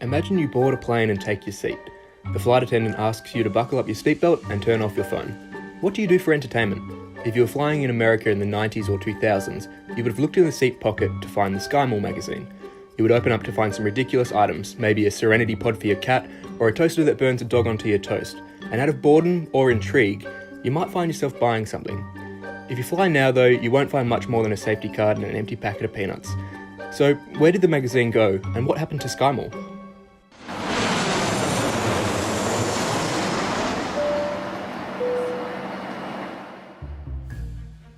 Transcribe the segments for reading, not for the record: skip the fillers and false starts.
Imagine you board a plane and take your seat. The flight attendant asks you to buckle up your seatbelt and turn off your phone. What do you do for entertainment? If you were flying in America in the 90s or 2000s, you would have looked in the seat pocket to find the SkyMall magazine. You would open up to find some ridiculous items, maybe a Serenity pod for your cat, or a toaster that burns a dog onto your toast. And out of boredom or intrigue, you might find yourself buying something. If you fly now though, you won't find much more than a safety card and an empty packet of peanuts. So where did the magazine go, and what happened to SkyMall?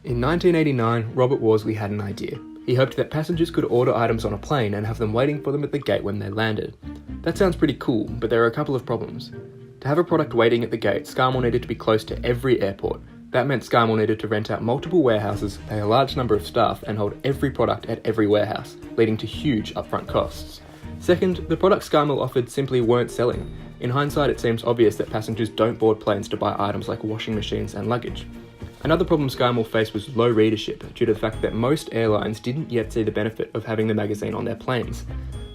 In 1989, Robert Worsley had an idea. He hoped that passengers could order items on a plane and have them waiting for them at the gate when they landed. That sounds pretty cool, but there are a couple of problems. To have a product waiting at the gate, SkyMall needed to be close to every airport. That meant SkyMall needed to rent out multiple warehouses, pay a large number of staff, and hold every product at every warehouse, leading to huge upfront costs. Second, the products SkyMall offered simply weren't selling. In hindsight, it seems obvious that passengers don't board planes to buy items like washing machines and luggage. Another problem SkyMall faced was low readership, due to the fact that most airlines didn't yet see the benefit of having the magazine on their planes.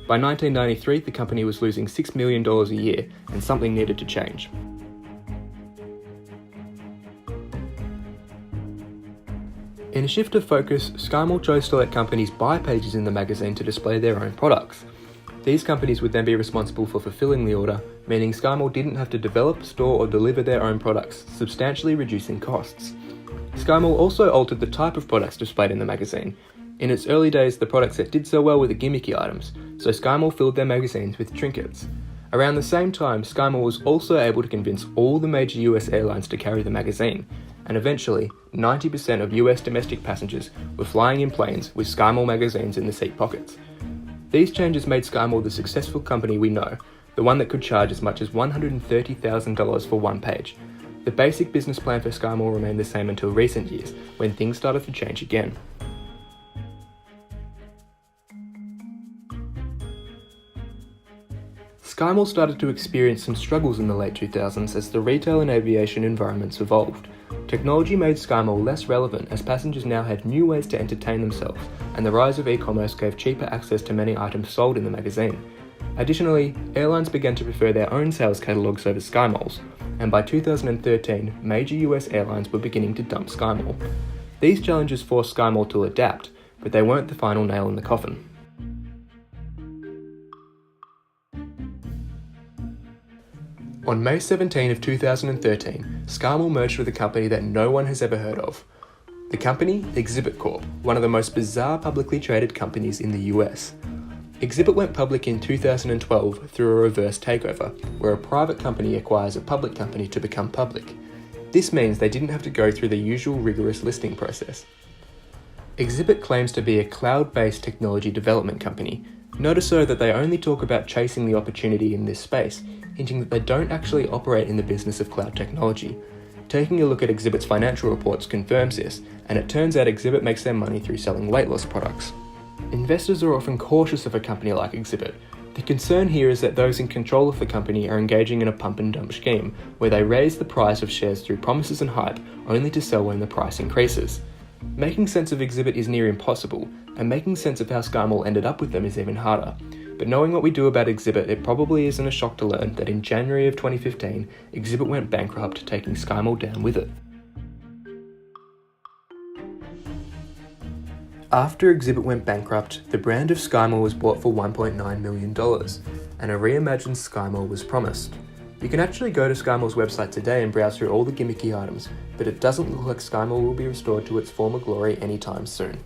By 1993, the company was losing $6 million a year, and something needed to change. In a shift of focus, SkyMall chose to let companies buy pages in the magazine to display their own products. These companies would then be responsible for fulfilling the order, meaning SkyMall didn't have to develop, store or deliver their own products, substantially reducing costs. SkyMall also altered the type of products displayed in the magazine. In its early days, the products that did so well were the gimmicky items, so SkyMall filled their magazines with trinkets. Around the same time, SkyMall was also able to convince all the major US airlines to carry the magazine, and eventually, 90% of US domestic passengers were flying in planes with SkyMall magazines in the seat pockets. These changes made SkyMall the successful company we know, the one that could charge as much as $130,000 for one page. The basic business plan for SkyMall remained the same until recent years, when things started to change again. SkyMall started to experience some struggles in the late 2000s as the retail and aviation environments evolved. Technology made SkyMall less relevant as passengers now had new ways to entertain themselves, and the rise of e-commerce gave cheaper access to many items sold in the magazine. Additionally, airlines began to prefer their own sales catalogues over SkyMall's, and by 2013, major US airlines were beginning to dump SkyMall. These challenges forced SkyMall to adapt, but they weren't the final nail in the coffin. On May 17 of 2013, SkyMall merged with a company that no one has ever heard of. The company, Exhibit Corp, one of the most bizarre publicly traded companies in the US. Exhibit went public in 2012 through a reverse takeover, where a private company acquires a public company to become public. This means they didn't have to go through the usual rigorous listing process. Exhibit claims to be a cloud-based technology development company. Notice though that they only talk about chasing the opportunity in this space, hinting that they don't actually operate in the business of cloud technology. Taking a look at Exhibit's financial reports confirms this, and it turns out Exhibit makes their money through selling weight loss products. Investors are often cautious of a company like Exhibit. The concern here is that those in control of the company are engaging in a pump and dump scheme, where they raise the price of shares through promises and hype, only to sell when the price increases. Making sense of Exhibit is near impossible, and making sense of how SkyMall ended up with them is even harder. But knowing what we do about Exhibit, it probably isn't a shock to learn that in January of 2015, Exhibit went bankrupt, taking SkyMall down with it. After Exhibit went bankrupt, the brand of SkyMall was bought for $1.9 million, and a reimagined SkyMall was promised. You can actually go to SkyMall's website today and browse through all the gimmicky items, but it doesn't look like SkyMall will be restored to its former glory anytime soon.